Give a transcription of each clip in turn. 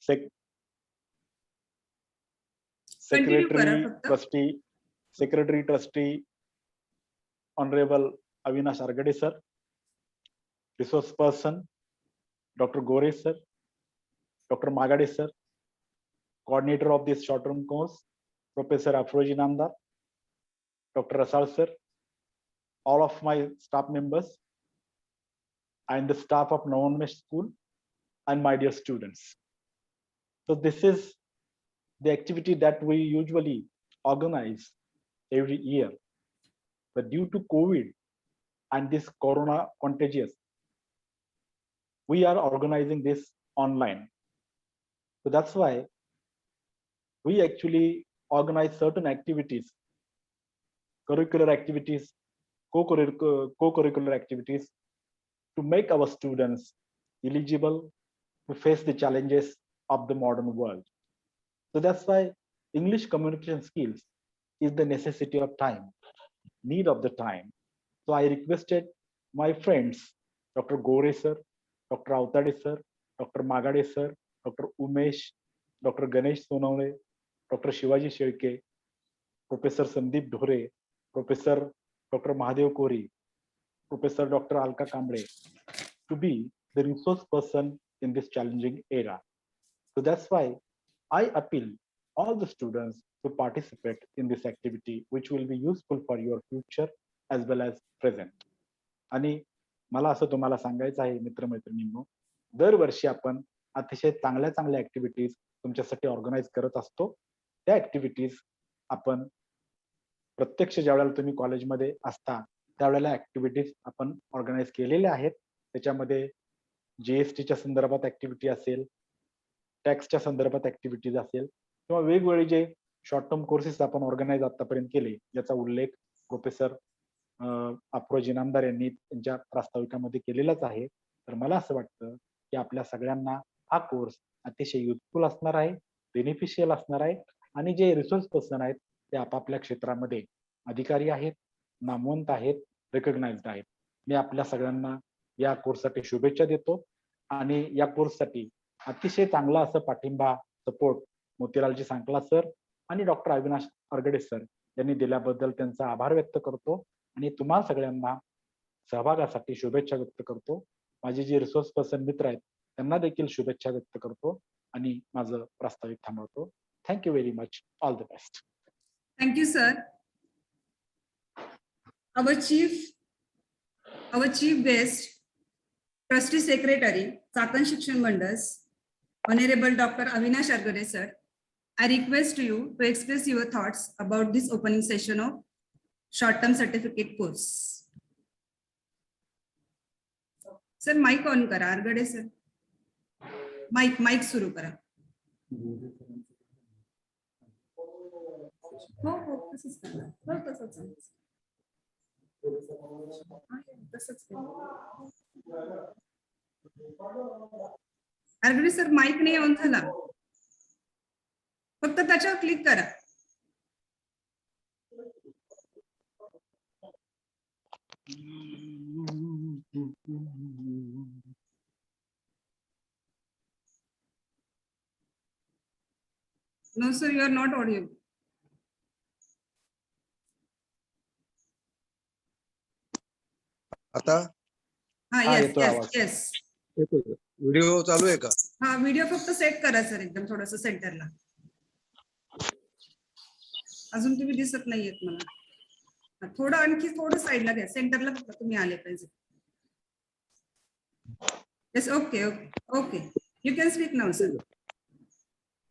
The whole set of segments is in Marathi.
Sec- Continue करा Secretary फक्त. Trustee Honorable Avinash Argade sir, resource person Dr. Gore sir, Dr. Magade sir, coordinator of this short-term course Professor Afroji Namdar, Dr. Rasal sir, all of my staff members and the staff of Navanmesh School and my dear students. So this is the activity that we usually organize every year, but due to COVID and this corona contagious, we are organizing this online. So that's why we actually organize certain activities, curricular activities, co-curricular activities to make our students eligible to face the challenges of the modern world. So that's why English communication skills is the necessity of time, need of the time. So I requested my friends, Dr. Gore sir, Dr. Avtade sir, Dr. Magade sir, Dr. Umesh, Dr. Ganesh Sonawne, Dr. Shivaji Shelke, Professor Sandeep Dhore, Professor Dr. Mahadev Kori, Professor Dr. Alka Kamble to be the resource person in this challenging era. So that's why I appeal all the students to participate in this activity, which will be useful for your future as well as present. आणि मला असं तुम्हाला सांगायचं आहे मित्रमैत्रिणींनो, दरवर्षी आपण अतिशय चांगल्या चांगल्या ऍक्टिव्हिटीज तुमच्यासाठी ऑर्गनाईज करत असतो. त्या ऍक्टिव्हिटीज आपण प्रत्यक्ष ज्या वेळेला तुम्ही कॉलेजमध्ये असता त्यावेळेला ऍक्टिव्हिटीज आपण ऑर्गनाईज केलेल्या आहेत. त्याच्यामध्ये जीएसटीच्या संदर्भात ऍक्टिव्हिटी असेल, टॅक्सच्या संदर्भात ऍक्टिव्हिटीज असेल किंवा वेगवेगळे जे शॉर्ट टर्म कोर्सेस आपण ऑर्गनाईज आतापर्यंत केले, याचा उल्लेख प्रोफेसर अफरोज इनामदार यांनी त्यांच्या प्रास्ताविकामध्ये केलेलाच आहे. तर मला असं वाटतं की आपल्या सगळ्यांना हा कोर्स अतिशय युजफुल असणार आहे, बेनिफिशियल असणार आहे आणि जे रिसोर्स पर्सन आहेत ते आपापल्या क्षेत्रामध्ये अधिकारी आहेत, नामवंत आहेत, रेकग्नाइज्ड आहेत. मी आपल्या सगळ्यांना या कोर्ससाठी शुभेच्छा देतो आणि या कोर्ससाठी अतिशय चांगला असं पाठिंबा, सपोर्ट मोतीलालजी सांकला सर आणि डॉक्टर अविनाश अरगडे सर यांनी दिल्याबद्दल त्यांचा आभार व्यक्त करतो आणि तुम्हा सगळ्यांना सहभागासाठी शुभेच्छा व्यक्त करतो. माझे जे रिसोर्स पर्सन मित्र आहेत त्यांना देखील शुभेच्छा व्यक्त करतो आणि माझं प्रास्ताविक थांबवतो. Thank you very much. All the best. Thank you, sir. Our chief guest, Trustee Secretary, Chakan Shikshan Mandals, Honorable Dr. Avinash Argade sir, I request you to express your thoughts about this opening session of short-term certificate course. Sir, mic on करा, Argade sir. Mic सुरू करा. हो तसंच करणार. हो तसंच. अरगडे सर माईक नाही ऑन झाला, फक्त त्याच्यावर क्लिक करा. No sir, you are not audible. आता yes. व्हिडिओ चालू आहे का? हा, व्हिडिओ फक्त सेट करा सर, एकदम थोडस सेंटरला. अजून तुम्ही दिसत नाहीयेत मला. थोडं आणखी थोडं साईडला घ्या, सेंटरला फक्त तुम्ही आले पाहिजे. Yes, okay okay okay, you can speak now sir.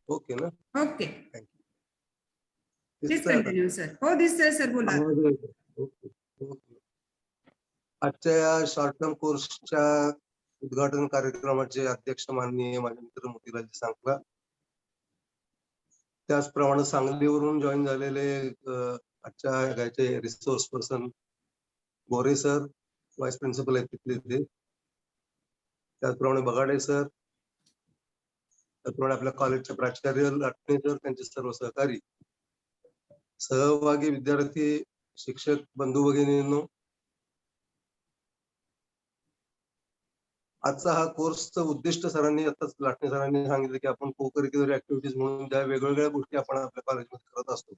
Okay ना? Okay, please continue sir. हो दिसतंय सर, बोला. आजच्या या शॉर्ट टर्म कोर्सच्या उद्घाटन कार्यक्रमाचे अध्यक्ष माननीय माझे मित्र मोतीलालजी सांकला, त्याचप्रमाणे सांगलीवरून जॉईन झालेले आजच्या याचे रिसोर्स पर्सन गोरे सर, व्हाईस प्रिन्सिपल आहेत तिथले, त्याचप्रमाणे बगाडे सर, त्याचप्रमाणे आपल्या कॉलेजचे प्राचार्य लाटणे सर, त्यांचे सर्व सहकारी, सहभागी विद्यार्थी, शिक्षक बंधू भगिनींनो, आजचा हा कोर्सचं उद्दिष्ट सरांनी आताच लाटणे सरांनी सांगितलं की आपण को करिक्युलर ऍक्टिव्हिटीज म्हणून ज्या वेगवेगळ्या गोष्टी आपण आपल्या कॉलेजमध्ये करत असतो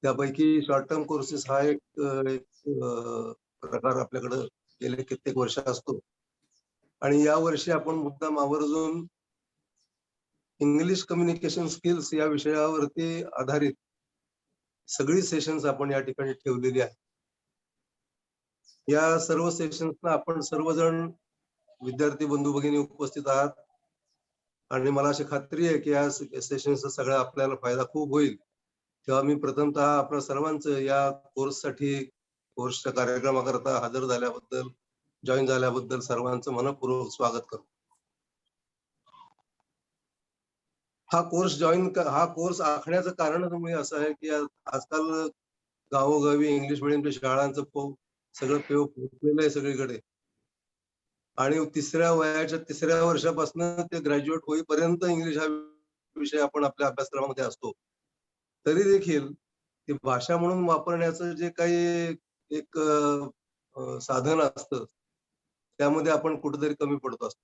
त्यापैकी शॉर्ट टर्म कोर्सेस हा एक प्रकार आपल्याकडे गेले कित्येक वर्ष असतो आणि या वर्षी आपण मुद्दाम आवर्जून इंग्लिश कम्युनिकेशन स्किल्स या विषयावरती आधारित सगळी सेशन्स आपण या ठिकाणी ठेवलेली आहे. या सर्व सेशन्सना आपण सर्वजण विद्यार्थी बंधू भगिनी उपस्थित आहात आणि मला अशी खात्री आहे की या सेशनचा सगळा आपल्याला फायदा खूप होईल. तेव्हा मी प्रथमतः आपल्या सर्वांचं या कोर्ससाठी कोर्सच्या कार्यक्रमाकरता हजर झाल्याबद्दल जॉईन झाल्याबद्दल सर्वांचं मनपूर्वक स्वागत करतो. हा कोर्स आखण्याचं कारणच म्हणजे असं आहे की आजकाल गावोगावी इंग्लिश मिडियमच्या शाळांचं सगळं पेव पोचलेलं आहे सगळीकडे आणि वयाच्या तिसऱ्या वर्षापासून ते ग्रॅज्युएट होईपर्यंत इंग्लिश हा विषय आपण आपल्या अभ्यासक्रमामध्ये असतो. तरी देखील ती भाषा म्हणून वापरण्याचं जे काही एक साधन असतं त्यामध्ये आपण कुठेतरी कमी पडतो असतो.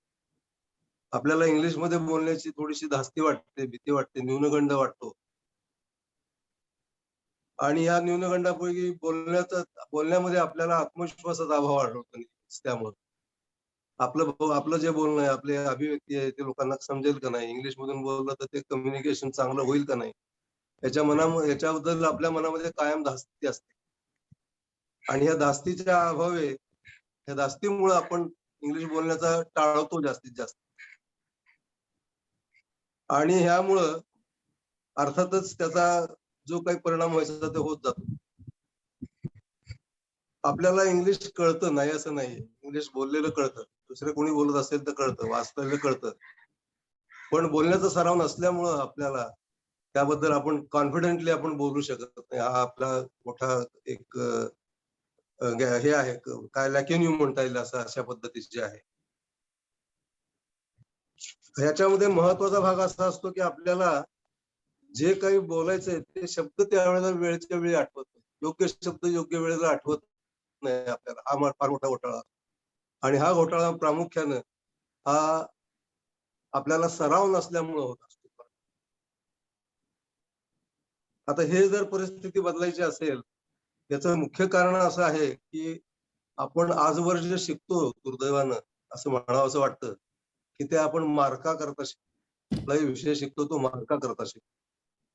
आपल्याला इंग्लिशमध्ये बोलण्याची थोडीशी धास्ती वाटते, भीती वाटते, न्यूनगंड वाटतो आणि या न्यूनगंडापैकी बोलण्यामध्ये आपल्याला आत्मविश्वासाचा अभाव आढळतो. त्यामुळे आपलं जे बोलणं आहे, आपली अभिव्यक्ती आहे ते लोकांना समजेल का नाही, इंग्लिश मधून बोललं तर ते कम्युनिकेशन चांगलं होईल का नाही, याच्याबद्दल आपल्या मनामध्ये कायम धास्ती असते आणि या धास्तीच्या अभावे या धास्तीमुळे आपण इंग्लिश बोलण्याचा टाळतो जास्तीत जास्त आणि ह्यामुळं अर्थातच त्याचा जो काही परिणाम व्हायचा ते होत जातो. आपल्याला इंग्लिश कळतं नाही असं नाही, इंग्लिश बोललेलं कळतं, दुसरे कोणी बोलत असेल तर कळतं, वाचलेलं कळतं, पण बोलण्याचा सराव नसल्यामुळं आपल्याला त्याबद्दल आपण कॉन्फिडेंटली आपण बोलू शकत नाही. हा आपला मोठा एक हे आहे, काय लॅक्युन्यू म्हणता येईल असं अशा पद्धतीचे आहे. ह्याच्यामध्ये महत्वाचा भाग असा असतो की आपल्याला जे काही बोलायचंय ते शब्द त्यावेळेला वेळच्या वेळी आठवत नाही, योग्य शब्द योग्य वेळेला आठवत नाही आपल्याला. हा फार मोठा घोटाळा आणि हा घोटाळा प्रामुख्यानं हा आपल्याला सराव नसल्यामुळे होत असतो. आता हे जर परिस्थिती बदलायची असेल याचं मुख्य कारण असं आहे की आपण आजवर जे शिकतो दुर्दैवानं असं म्हणावं असं वाटतं की ते आपण मार्का करता शिकतो. कुठलाही विषय शिकतो तो मार्का करता शिकतो.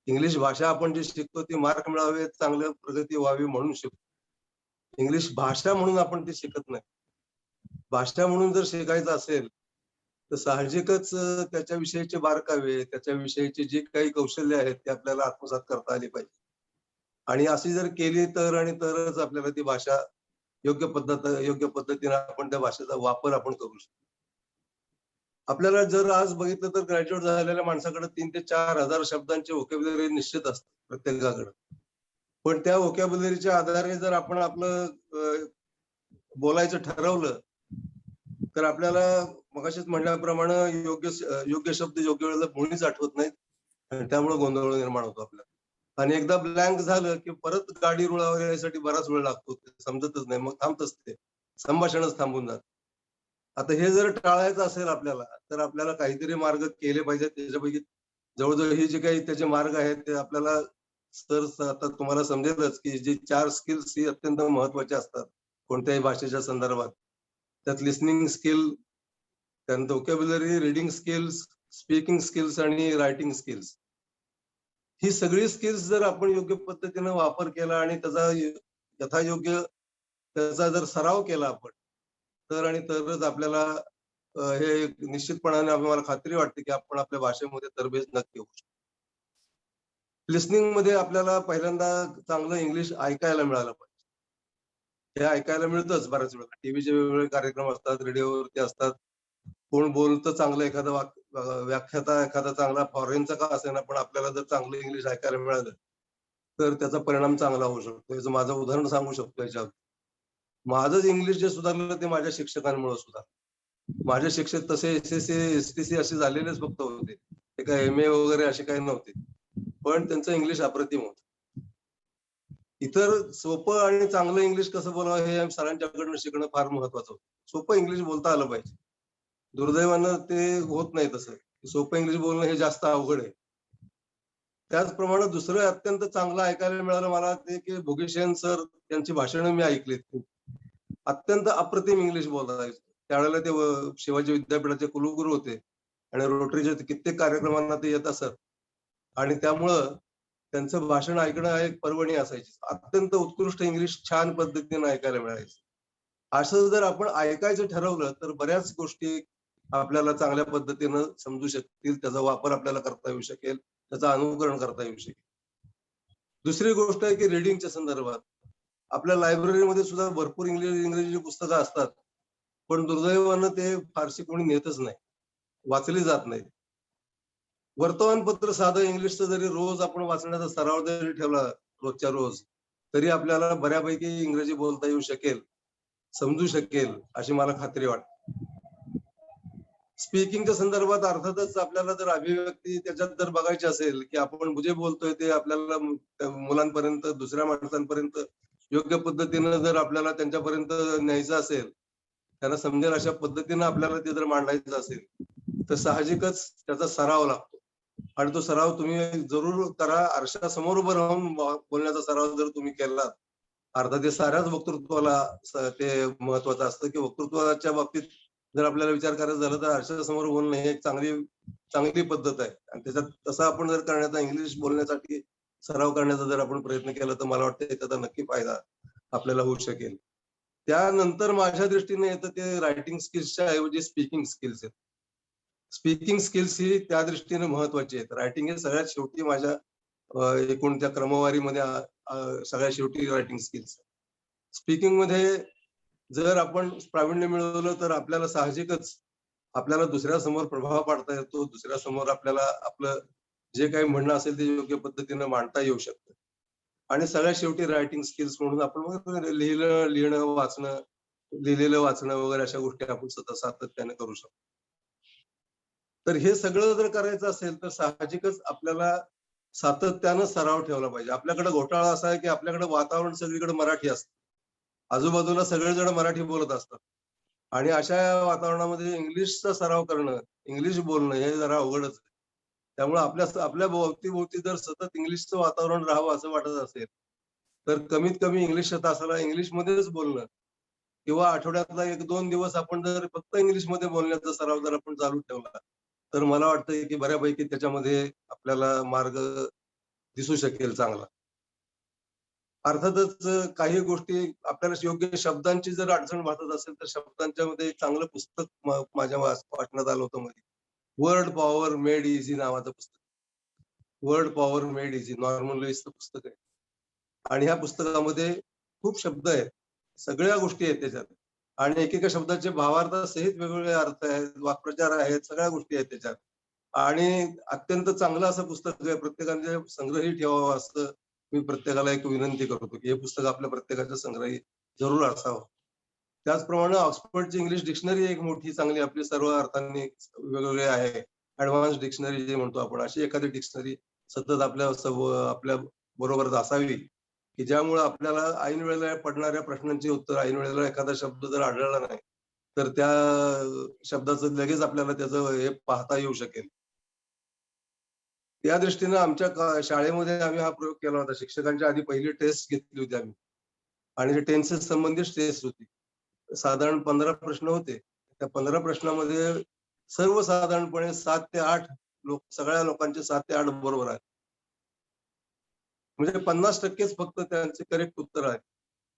इंग्लिश भाषा आपण जे शिकतो ती मार्क मिळावे, चांगलं प्रगती व्हावी म्हणून शिकतो. इंग्लिश भाषा म्हणून आपण ती शिकत नाही. भाषा म्हणून जर शिकायचं असेल तर साहजिकच त्याच्याविषयीचे बारकावे, त्याच्याविषयीची जी काही कौशल्य आहेत ते आपल्याला आत्मसात करता आली पाहिजे आणि अशी जर केली तरच आपल्याला ती भाषा योग्य पद्धतीने आपण त्या भाषेचा वापर आपण करू शकतो. आपल्याला जर आज बघितलं तर ग्रॅज्युएट झालेल्या माणसाकडे 3,000 ते 4,000 शब्दांचे व्होकॅब्युलरी निश्चित असतं प्रत्येकाकडे, पण त्या व्होकॅब्युलरीच्या आधारे जर आपण आपलं बोलायचं ठरवलं तर आपल्याला मगाशीच म्हणल्याप्रमाणे योग्य शब्द योग्य वेळेला मुळीच आठवत नाहीत आणि त्यामुळे गोंधळ निर्माण होतो आपल्याला आणि एकदा ब्लँक झालं की परत गाडी रुळावर यायसाठी बराच वेळ लागतो, समजतच नाही, मग थांबतच ते संभाषणच थांबून जात. आता हे जर टाळायचं असेल आपल्याला तर आपल्याला काहीतरी मार्ग केले पाहिजेत. त्याच्यापैकी जवळजवळ हे जे काही त्याचे मार्ग आहेत ते आपल्याला आता तुम्हाला समजेलच की जे 4 स्किल्स ही अत्यंत महत्वाचे असतात कोणत्याही भाषेच्या संदर्भात. त्यात लिसनिंग स्किल, त्यानंतर vocabulary, reading skills, speaking skills आणि रायटिंग स्किल्स. ही सगळी स्किल्स जर आपण योग्य पद्धतीने वापर केला आणि त्याचा यथायोग्य त्याचा जर सराव केला आपण तरच आपल्याला हे निश्चितपणाने मला खात्री वाटते की आपण आपल्या भाषेमध्ये तरबेज नक्की होऊ शकतो. लिसनिंग मध्ये आपल्याला पहिल्यांदा चांगलं इंग्लिश ऐकायला मिळालं पाहिजे. हे ऐकायला मिळतंच बऱ्याच वेळा, टीव्हीचे वेगवेगळे कार्यक्रम असतात, रेडिओवरती असतात, कोण बोलतं चांगलं, एखादा व्याख्याता एखादा चांगला फॉरेनचा का असेना पण आपल्याला जर चांगलं इंग्लिश ऐकायला मिळालं तर त्याचा परिणाम चांगला होऊ शकतो. याचं माझं उदाहरण सांगू शकतो याच्यावर. माझंच इंग्लिश जे सुधारलं ते माझ्या शिक्षकांमुळे सुधारलं. माझे शिक्षक तसे SSC STC असे झालेलेच फक्त होते, ते काय MA वगैरे असे काही नव्हते, पण त्यांचं इंग्लिश अप्रतिम होतं. इतर सोपं आणि चांगलं इंग्लिश कसं बोलावं हे सरांच्याकडनं शिकणं फार महत्वाचं होतं. सोपं इंग्लिश बोलता आलं पाहिजे दुर्दैवानं ते होत नाही तसं. सोपं इंग्लिश बोलणं हे जास्त अवघड आहे. त्याचप्रमाणे दुसरं अत्यंत चांगलं ऐकायला मिळालं मला ते की भोगेशयन सर यांची भाषणं मी ऐकलीत खूप. अत्यंत अप्रतिम इंग्लिश बोलायचे. त्यावेळेला ते शिवाजी विद्यापीठाचे कुलगुरू होते आणि रोटरीच्या कित्येक कार्यक्रमांना ते येत असत. आणि त्यामुळं त्यांचं भाषण ऐकणं एक पर्वणी असायची. अत्यंत उत्कृष्ट इंग्लिश छान पद्धतीने ऐकायला मिळायचं. असं जर आपण ऐकायचं ठरवलं तर बऱ्याच गोष्टी आपल्याला चांगल्या पद्धतीनं समजू शकतील, त्याचा वापर आपल्याला करता येऊ शकेल, त्याचं अनुकरण करता येऊ शकेल. दुसरी गोष्ट आहे की रिडिंगच्या संदर्भात आपल्या लायब्ररीमध्ये सुद्धा भरपूर इंग्रजीची पुस्तकं असतात, पण दुर्दैवानं ते फारशी कोणी नेतच नाही, वाचली जात नाहीत. वर्तमानपत्र साधं इंग्लिशचं जरी रोज आपण वाचण्याचा सराव जरी ठेवला रोजच्या रोज, तरी आपल्याला बऱ्यापैकी इंग्रजी बोलता येऊ शकेल, समजू शकेल अशी मला खात्री वाटते. स्पीकिंगच्या संदर्भात अर्थातच आपल्याला जर अभिव्यक्ती त्याच्यात जर बघायची असेल की आपण जे बोलतोय ते आपल्याला मुलांपर्यंत, दुसऱ्या माणसांपर्यंत योग्य पद्धतीनं जर आपल्याला त्यांच्यापर्यंत न्यायचं असेल, त्यांना समजेल अशा पद्धतीनं आपल्याला ते जर मांडायचं असेल, तर साहजिकच त्याचा सराव लागतो. आणि तो सराव तुम्ही जरूर करा. आरशासमोर उभं राहून बोलण्याचा सराव जर तुम्ही केलात, अर्थात ते साऱ्याच वक्तृत्वाला ते महत्वाचं असतं की वक्तृत्वाच्या बाबतीत जर आपल्याला विचार करायचा झाला तर आरशासमोर बोलणं ही एक चांगली पद्धत आहे. आणि त्याच्यात तसं आपण जर करण्याचा इंग्लिश बोलण्यासाठी सराव करण्याचा जर आपण प्रयत्न केला तर मला वाटतं त्याचा नक्की फायदा आपल्याला होऊ शकेल. त्यानंतर माझ्या दृष्टीने येतं ते रायटिंग स्किल्सच्या ऐवजी स्पीकिंग स्किल्स आहेत. स्पीकिंग स्किल्स ही त्या दृष्टीने महत्वाची आहेत. रायटिंग हे सगळ्यात शेवटी माझ्या एकूण त्या क्रमवारीमध्ये सगळ्यात शेवटी रायटिंग स्किल्स. स्पीकिंग मध्ये जर आपण प्रावीण्य मिळवलं तर आपल्याला साहजिकच आपल्याला दुसऱ्यासमोर प्रभाव पाडता येतो, दुसऱ्यासमोर आपल्याला आपलं जे काही म्हणणं असेल ते योग्य पद्धतीनं मांडता येऊ शकतं. आणि सगळ्यात शेवटी रायटिंग स्किल्स म्हणून आपण लिहिणं वाचणं, लिहिलेलं वाचणं वगैरे अशा गोष्टी आपण सतत सातत्याने करू शकतो. तर हे सगळं जर करायचं असेल तर साहजिकच आपल्याला सातत्यानं सराव ठेवला पाहिजे. आपल्याकडे घोटाळा असा आहे की आपल्याकडे वातावरण सगळीकडे मराठी असतं. आजूबाजूला सगळेजण मराठी बोलत असतात. आणि अशा वातावरणामध्ये इंग्लिशचा सराव करणं, इंग्लिश बोलणं हे जरा अवघडच आहे. त्यामुळे आपल्या भोवती जर सतत इंग्लिशचं वातावरण राहावं असं वाटत असेल, तर कमीत कमी इंग्लिशच्या तासाला इंग्लिशमध्येच बोलणं किंवा आठवड्यातला 1-2 दिवस आपण जर फक्त इंग्लिशमध्ये बोलण्याचा सराव जर आपण चालू ठेवला, तर मला वाटतंय की बऱ्यापैकी त्याच्यामध्ये आपल्याला मार्ग दिसू शकेल चांगला. अर्थातच काही गोष्टी आपल्याला योग्य शब्दांची जर अडचण भासत असेल तर शब्दांच्या मध्ये एक चांगलं पुस्तक माझ्या वाचण्यात आलं होतं मध्ये. वर्ड पॉवर मेड इझी नावाचं पुस्तक. Word power made easy Norman लुईसचं पुस्तक आहे. आणि ह्या पुस्तकामध्ये खूप शब्द आहेत, सगळ्या गोष्टी आहेत त्याच्यात. आणि एकेका शब्दाचे भावार्थ सहित वेगवेगळे अर्थ आहेत, वाक्प्रचार आहेत, सगळ्या गोष्टी आहेत त्याच्यात. आणि अत्यंत चांगलं असं पुस्तक आहे. प्रत्येकाने संग्रही ठेवावं असं मी प्रत्येकाला एक विनंती करतो की हे पुस्तक आपल्या प्रत्येकाच्या संग्रही जरूर असावं. त्याचप्रमाणे ऑक्सफर्डची इंग्लिश डिक्शनरी एक मोठी चांगली आपली सर्व अर्थांनी वेगवेगळे आहे. ऍडव्हान्स डिक्शनरी जे म्हणतो आपण, अशी एखादी डिक्शनरी सतत आपल्या बरोबर असावी की ज्यामुळे आपल्याला ऐन वेळेला पडणाऱ्या प्रश्नांची उत्तर, ऐन वेळेला एखादा शब्द जर आढळला नाही तर त्या शब्दाचं लगेच आपल्याला त्याचं हे पाहता येऊ शकेल. त्या दृष्टीनं आमच्या शाळेमध्ये आम्ही हा प्रयोग केला होता. शिक्षकांच्या आधी पहिली टेस्ट घेतली होती आम्ही आणि ते टेन्सेस संबंधित टेस्ट होती. साधारण 15 प्रश्न होते. त्या 15 प्रश्नामध्ये सर्वसाधारणपणे 7 ते 8 सगळ्या लोकांचे 7 ते 8 बरोबर आहेत. म्हणजे 50%च फक्त त्यांचे करेक्ट उत्तर आहेत.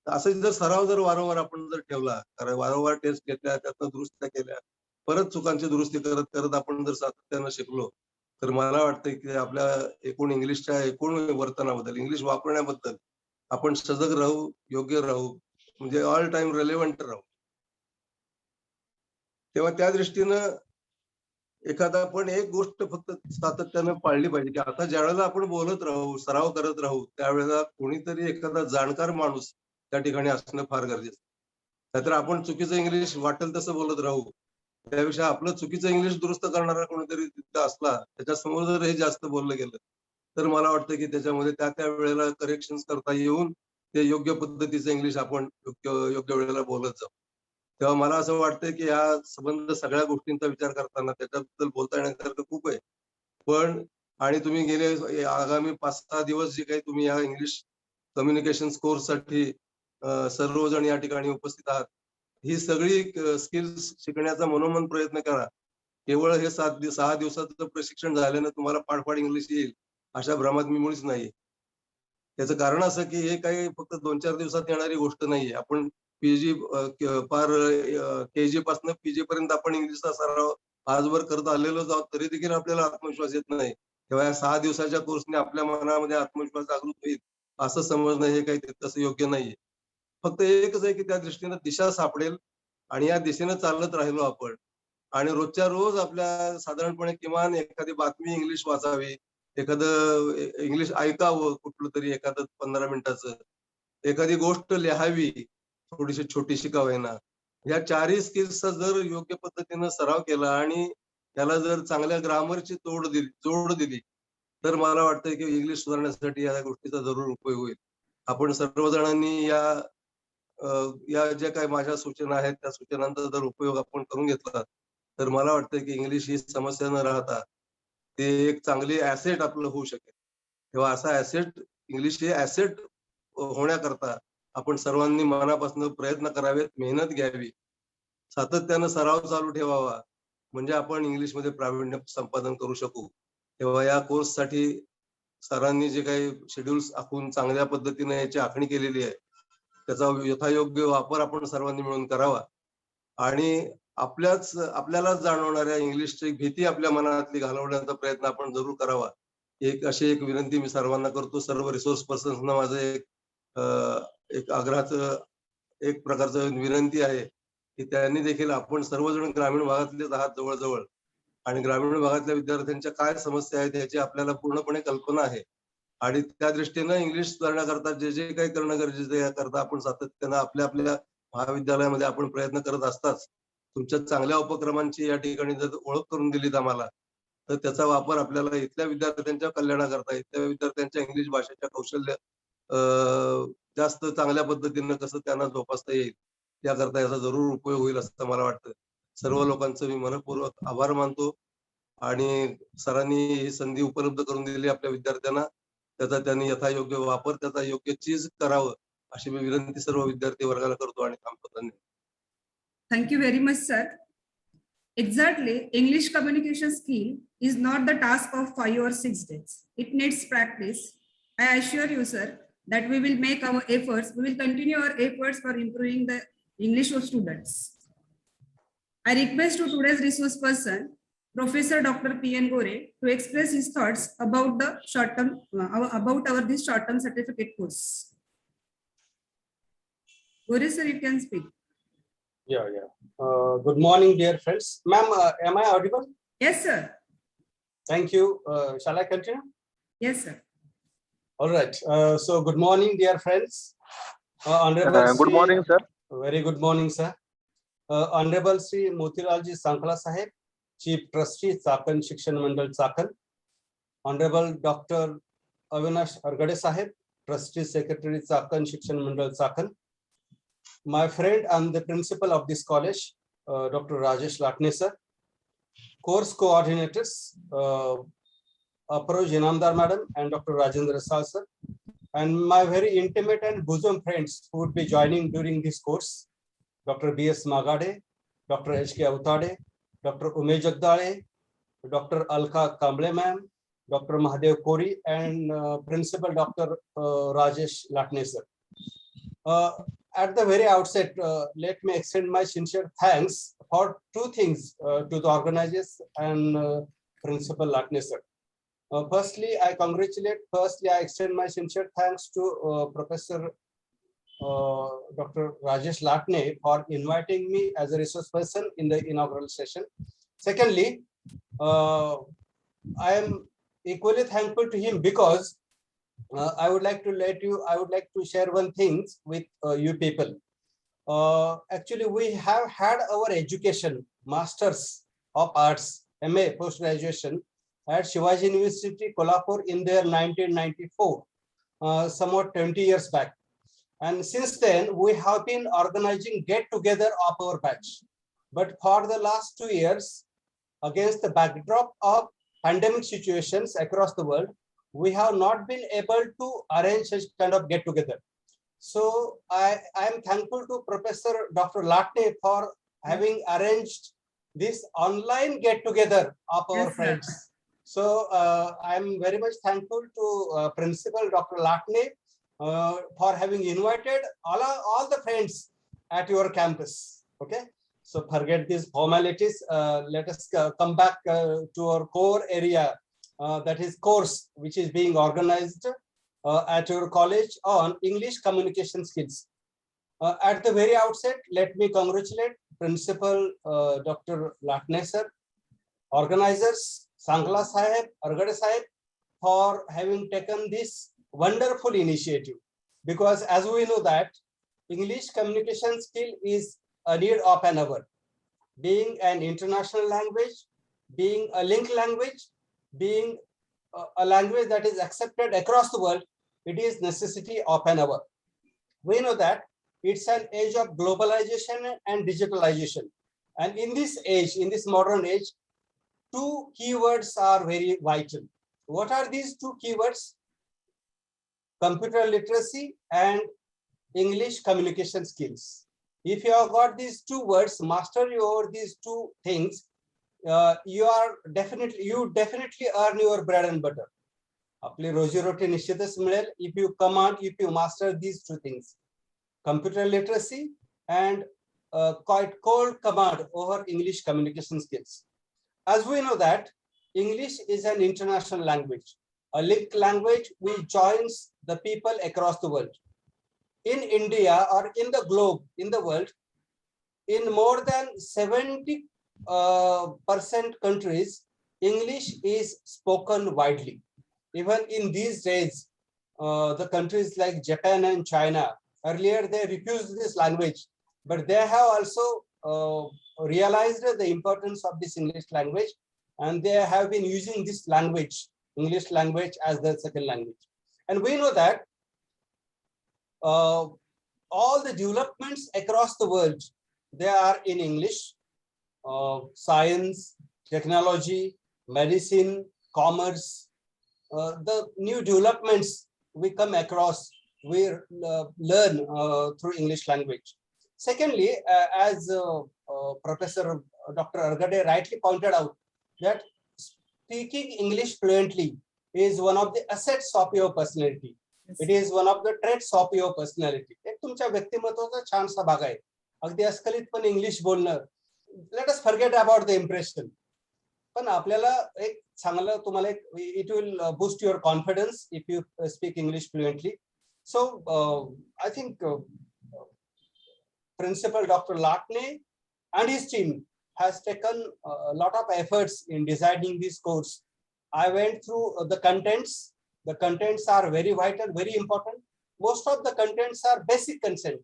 असं जर सराव जर वारंवार आपण जर ठेवला, कारण वारंवार टेस्ट घेतल्या, त्यातनं दुरुस्त्या केल्या, परत चुकांची दुरुस्ती करत करत आपण जर सातत्यानं शिकलो, तर मला वाटतंय की आपल्या एकूण इंग्लिशच्या एकूण वर्तनाबद्दल, इंग्लिश वापरण्याबद्दल आपण सजग राहू, योग्य राहू, म्हणजे ऑल टाइम रेलेव्हंट राहू. तेव्हा त्या दृष्टीनं एखादा पण एक गोष्ट फक्त सातत्यानं पाळली पाहिजे की आता ज्यावेळेला आपण बोलत राहू, सराव करत राहू, त्यावेळेला कोणीतरी एखादा जाणकार माणूस त्या ठिकाणी असणं फार गरजेचं. नाहीतर आपण चुकीचं इंग्लिश वाटेल तसं बोलत राहू. त्यापेक्षा आपलं चुकीचं इंग्लिश दुरुस्त करणारा कोणीतरी तिथं असला, त्याच्यासमोर जर हे जास्त बोललं गेलं, तर मला वाटतं की त्याच्यामध्ये त्या वेळेला करेक्शन्स करता येऊन ते योग्य पद्धतीचं इंग्लिश आपण योग्य वेळेला बोलत जाऊ. तेव्हा मला असं वाटतं की या संबंध सगळ्या गोष्टींचा विचार करताना त्याच्याबद्दल बोलता येण्यासारखं खूप आहे. पण आणि तुम्ही गेले आगामी 5-6 दिवस जे काही तुम्ही या इंग्लिश कम्युनिकेशन कोर्ससाठी सर्वजण या ठिकाणी उपस्थित आहात. ही सगळी स्किल्स शिकण्याचा मनोमन प्रयत्न करा. केवळ हे 6 दिवसाचं प्रशिक्षण झाल्यानं तुम्हाला पाडपाड इंग्लिश येईल, अशा भ्रमात मी मुळीच नाही. त्याचं कारण असं की हे काही फक्त 2-4 दिवसात येणारी गोष्ट नाहीये. आपण पी-जी पार के-जी पासून पी-जी पर्यंत आपण इंग्लिशचा सराव आजवर करत आलेलोच आहोत. तरी देखील आपल्याला आत्मविश्वास येत नाही. तेव्हा या 6 दिवसाच्या कोर्सने आपल्या मनामध्ये आत्मविश्वास जागृत होईल, असं समजणं हे काही तसं योग्य नाहीये. फक्त एकच आहे की त्या दृष्टीनं दिशा सापडेल आणि या दिशेनं चालत राहिलो आपण आणि रोजच्या रोज आपल्या साधारणपणे किमान एखादी बातमी इंग्लिश वाचावी, एखादं इंग्लिश ऐकावं कुठलं तरी एखादं 15 मिनिटाचं, एखादी गोष्ट लिहावी, थोडीशी छोटीशी का होईना. या 4ही स्किल्सचा जर योग्य पद्धतीनं सराव केला आणि त्याला जर चांगल्या ग्रामरची जोड दिली, तर मला वाटतंय की इंग्लिश सुधारण्यासाठी या गोष्टीचा जरूर उपयोग होईल. आपण सर्वजणांनी या ज्या काही माझ्या सूचना आहेत, त्या सूचनांचा जर उपयोग आपण करून घेतला, तर मला वाटतंय की इंग्लिश ही समस्या न राहता, ते एक चांगली ॲसेट आपलं होऊ शकेल. तेव्हा असा इंग्लिश हे ॲसेट होण्याकरता आपण सर्वांनी मनापासून प्रयत्न करावेत, मेहनत घ्यावी, सातत्यानं सराव चालू ठेवावा, म्हणजे आपण इंग्लिशमध्ये प्रावीण्य संपादन करू शकू. तेव्हा या कोर्ससाठी सरांनी जे काही शेड्यूल्स आखून चांगल्या पद्धतीने याची आखणी केलेली आहे, त्याचा यथायोग्य वापर आपण सर्वांनी मिळून करावा आणि आपल्यालाच जाणवणाऱ्या इंग्लिशची भीती आपल्या मनातली घालवण्याचा प्रयत्न आपण जरूर करावा. अशी एक विनंती मी सर्वांना करतो. सर्व रिसोर्स पर्सन्सना माझं एक आग्रहाचं एक प्रकारचं विनंती आहे, की त्यांनी देखील आपण सर्वजण ग्रामीण भागातलेच आहात जवळ-जवळ आणि ग्रामीण भागातल्या विद्यार्थ्यांच्या काय समस्या आहेत याची आपल्याला पूर्णपणे कल्पना आहे. आणि त्या दृष्टीनं इंग्लिश सुधारण्याकरता जे काही करणं गरजेचं आहे, याकरता आपण सातत्यानं आपल्या महाविद्यालयामध्ये आपण प्रयत्न करत असताच. तुमच्या चांगल्या उपक्रमांची या ठिकाणी जर ओळख करून दिलीत आम्हाला, तर त्याचा वापर आपल्याला इथल्या विद्यार्थ्यांच्या कल्याणाकरता, इथल्या विद्यार्थ्यांच्या इंग्लिश भाषेच्या कौशल्य जास्त चांगल्या पद्धतीनं कसं त्यांना जोपासता येईल, याकरता याचा जरूर उपयोग होईल असं मला वाटतं. सर्व लोकांचं मी मनःपूर्वक आभार मानतो आणि सरांनी ही संधी उपलब्ध करून दिली आपल्या विद्यार्थ्यांना. त्याचा त्यांनी यथायोग्य वापर, त्याचा योग्य चीज करावं, अशी मी विनंती सर्व विद्यार्थी वर्गाला करतो आणि थांबतो. धन्यवाद. Thank you very much, sir. Exactly, English communication skill is not the task of 5 or 6 days. It needs practice. I assure you, sir, that we will make our efforts. We will continue our efforts for improving the English of students. I request to today's resource person, Professor Dr. P.N. Gore, to express his thoughts about the short-term this short-term certificate course. Gore, sir, you can speak. Yeah. Good morning, dear friends. Ma'am, am I audible? Yes, sir. Thank you. Shall I continue? Yes, sir. All right. So, good morning, dear friends. Honorable good morning, sir. Very good morning, sir. Honorable Sri Motilalji Sankla Sahib, Chief Trustee, Chakan Shikshan Mandal Chakan. Honorable Dr. Avinash Argade Sahib, Trustee Secretary, Chakan Shikshan Mandal Chakan. My friend and the principal of this college, Dr. Rajesh Latne sir. Course coordinators, Aparoj Inamdar madam and Dr. Rajendra Sal sir. And my very intimate and bosom friends who would be joining during this course, Dr. B.S. Magade, Dr. H.K. Avtade, Dr. Umesh Jagdale, Dr. Alka Kamble ma'am, Dr. Mahadev Kori, and Principal Dr. Rajesh Latne sir. At the very outset, let me extend my sincere thanks for two things to the organizers and Principal Latne sir. Firstly, I extend my sincere thanks to Professor Dr. Rajesh Latne for inviting me as a resource person in the inaugural session. Secondly, I am equally thankful to him because I would like to share one thing with you people. Actually, we have had our education, Masters of Arts, MA post-graduation at Shivaji University, Kolhapur in their 1994, somewhat 20 years back. And since then, we have been organizing get-together of our batch. But for the last 2 years, against the backdrop of pandemic situations across the world, we have not been able to arrange such kind of get-together. So I am thankful to Professor Dr. Latne for having arranged this online get-together of our Yes, sir. friends. So I am very much thankful to Principal Dr. Latne for having invited all the friends at your campus. Okay, so forget these formalities. Let us come back to our core area, that is course which is being organized at your college on English communication skills. At the very outset, let me congratulate Principal Dr. Latne sir, organizers, Sangla Sahib, Argade Sahib, for having taken this wonderful initiative. Because as we know that English communication skill is a need of an hour. Being an international language, being a link language, being a language that is accepted across the world, it is necessity of an hour. We know that it's an age of globalization and digitalization. And in this age, in this modern age, two keywords are very vital. What are these two keywords? Computer literacy and English communication skills. If you have got these two words, mastery over these two things, you definitely earn your bread and butter. आपली रोजी रोटी निश्चितच मिळेल if you master these two things, computer literacy and quite cold command over English communication skills. As we know that English is an international language, a linked language which joins the people across the world. In India or in the globe, in the world, in more than 70% countries, English is spoken widely. Even in these days, the countries like Japan and China, earlier they refused this language, but they have also realized the importance of this English language, and they have been using this language, English language, as their second language. And we know that all the developments across the world, they are in English. Science, technology, medicine, commerce, the new developments we come across, we learn through English language. Secondly, as Professor Dr. Argade rightly pointed out, that speaking English fluently is one of the assets of your personality. It is one of the traits of your personality. एक तुमच्या व्यक्तिमत्वाचा छानसा भाग आहे. अगदी अस्खलितपणे इंग्लिश बोलणं. Let us forget about the impression. पण आपल्याला एक चांगलं तुम्हाला एक it will boost your confidence if you speak English fluently. So I think Principal Dr. Latne and his team has taken a lot of efforts in designing this course. I went through the contents. The contents are very vital, very important. Most of the contents are basic content.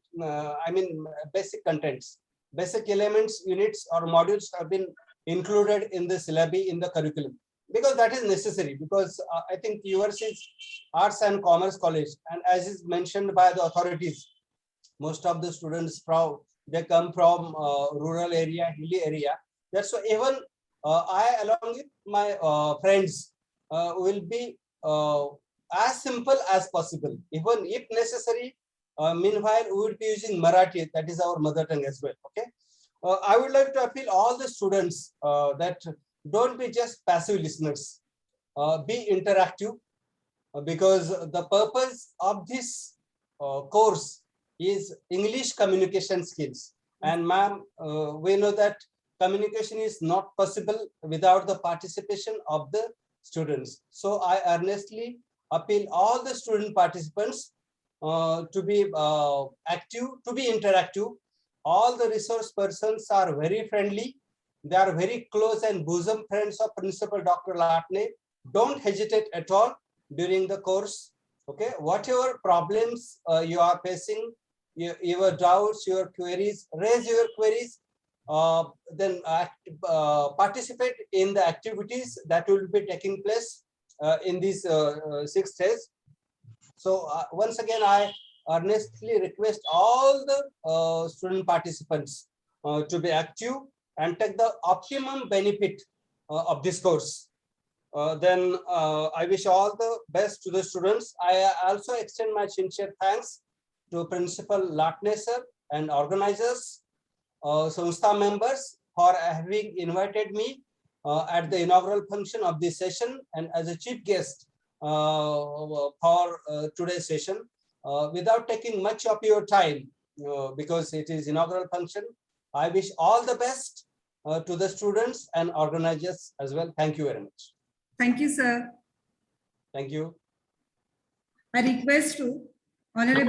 Basic contents, basic elements, units or modules have been included in the syllabi, in the curriculum, because that is necessary, because I think yours is Arts and Commerce College, and as is mentioned by the authorities, most of the students they come from rural area, hilly area. That's why even I, along with my friends, will be as simple as possible, even if necessary. Meanwhile, we will be using Marathi, that is our mother tongue as well. Okay, I would like to appeal all the students that don't be just passive listeners, be interactive, because the purpose of this course is English communication skills. And ma'am, we know that communication is not possible without the participation of the students. So I earnestly appeal all the student participants to be active, to be interactive. All the resource persons are very friendly. They are very close and bosom friends of Principal Dr. Latne. Don't hesitate at all during the course. Okay, whatever problems you are facing, your doubts, your queries, raise your queries. Then participate in the activities that will be taking place in these 6 days. So once again, I earnestly request all the student participants to be active and take the optimum benefit of this course. Then I wish all the best to the students. I also extend my sincere thanks to Principal Latne sir and organizers, Samstha members for having invited me at the inaugural function of this session and as a chief guest for today's session. Without taking much of your time, because it is inaugural function, I wish all the best to the students and organizers as well. Thank you very much. Thank you, sir. Thank you. I request to Honorable